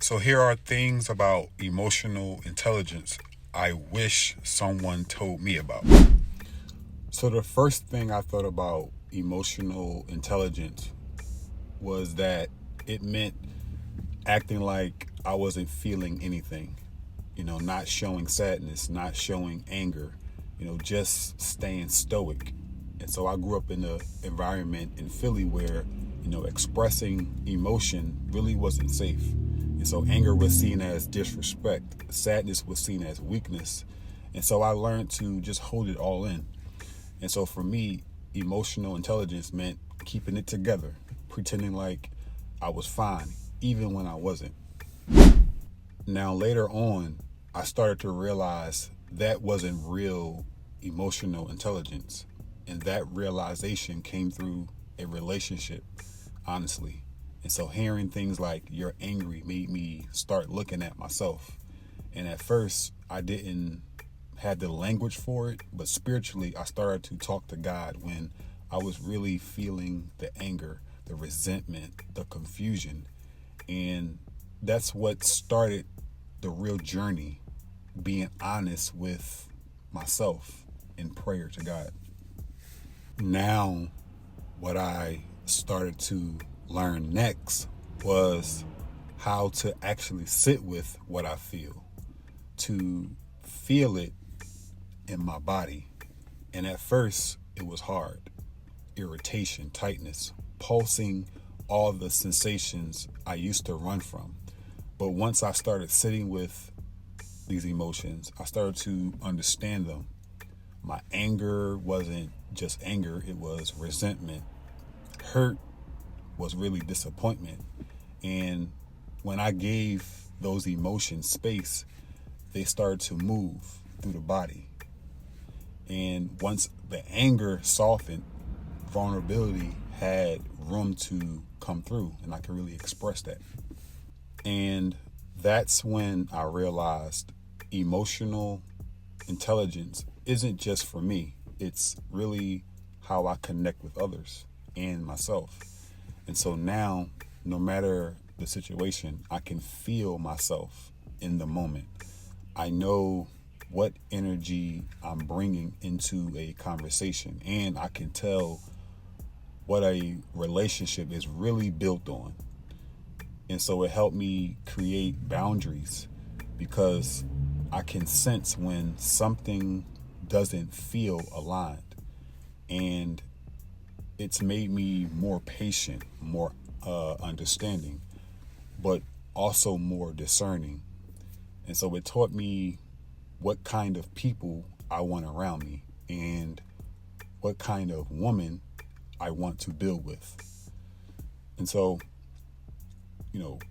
So here are things about emotional intelligence I wish someone told me about. So the first thing I thought about emotional intelligence was that it meant acting like I wasn't feeling anything. Not showing sadness, not showing anger, just staying stoic. And so I grew up in an environment in Philly where, expressing emotion really wasn't safe. And so anger was seen as disrespect, sadness was seen as weakness. And so I learned to just hold it all in. And so for me, emotional intelligence meant keeping it together, pretending like I was fine, even when I wasn't. Now, later on, I started to realize that wasn't real emotional intelligence. And that realization came through a relationship, honestly. And so hearing things like "you're angry" made me start looking at myself. And at first, I didn't have the language for it, but spiritually, I started to talk to God when I was really feeling the anger, the resentment, the confusion. And that's what started the real journey, being honest with myself in prayer to God. Now, what I started to learn next was how to actually sit with what I feel, to feel it in my body. And at first, it was hard: irritation, tightness, pulsing, all the sensations I used to run from. But once I started sitting with these emotions, I started to understand them. My anger wasn't just anger, it was resentment. Hurt was really disappointment. And when I gave those emotions space, they started to move through the body. And once the anger softened, vulnerability had room to come through, and I could really express that. And that's when I realized emotional intelligence isn't just for me, it's really how I connect with others and myself. And so now, no matter the situation, I can feel myself in the moment. I know what energy I'm bringing into a conversation, and I can tell what a relationship is really built on. And so it helped me create boundaries because I can sense when something doesn't feel aligned. And it's made me more patient, more understanding, but also more discerning. And so it taught me what kind of people I want around me and what kind of woman I want to build with. And so,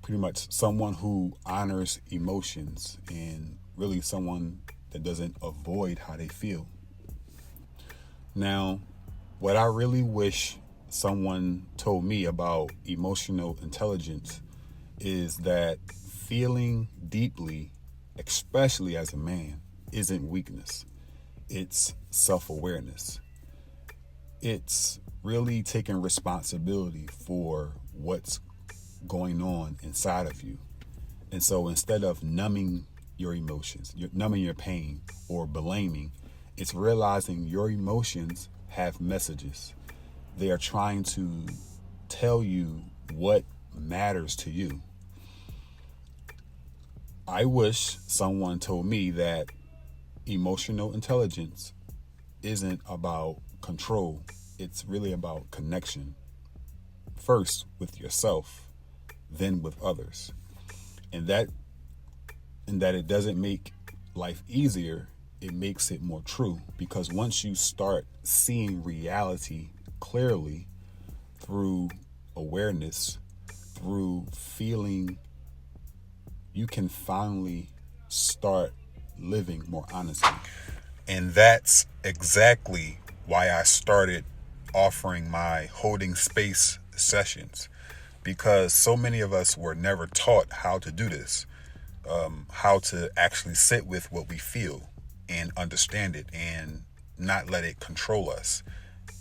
pretty much someone who honors emotions and really someone that doesn't avoid how they feel. Now, what I really wish someone told me about emotional intelligence is that feeling deeply, especially as a man, isn't weakness. It's self-awareness. It's really taking responsibility for what's going on inside of you. And so instead of numbing your emotions, you're numbing your pain or blaming, it's realizing your emotions have messages. They are trying to tell you what matters to you. I wish someone told me that emotional intelligence isn't about control. It's really about connection. First with yourself, then with others. And that it doesn't make life easier, it makes it more true. Because once you start seeing reality clearly through awareness, through feeling, you can finally start living more honestly. And that's exactly why I started offering my holding space sessions, because so many of us were never taught how to do this, how to actually sit with what we feel and understand it and not let it control us.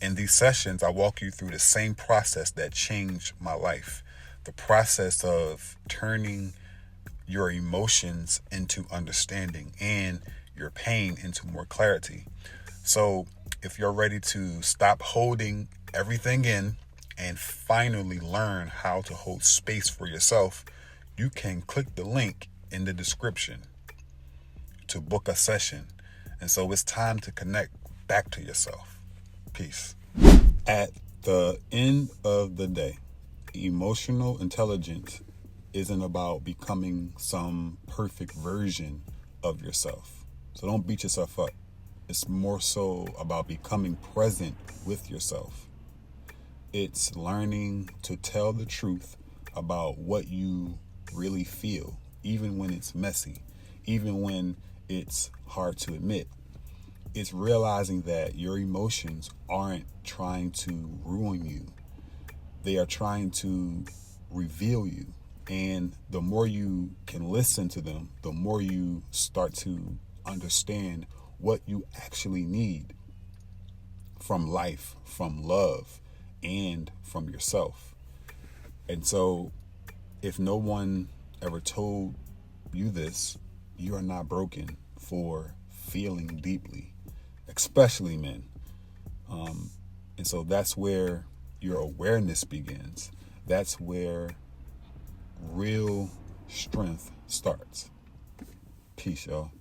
In these sessions, I walk you through the same process that changed my life, the process of turning your emotions into understanding and your pain into more clarity. So if you're ready to stop holding everything in and finally learn how to hold space for yourself, you can click the link in the description to book a session. And so it's time to connect back to yourself. Peace. At the end of the day, emotional intelligence isn't about becoming some perfect version of yourself. So don't beat yourself up. It's more so about becoming present with yourself. It's learning to tell the truth about what you really feel, even when it's messy, even when it's hard to admit. It's realizing that your emotions aren't trying to ruin you. They are trying to reveal you. And the more you can listen to them, the more you start to understand what you actually need from life, from love, and from yourself. And so if no one ever told you this, you are not broken for feeling deeply, especially men. And so that's where your awareness begins. That's where real strength starts. Peace, y'all.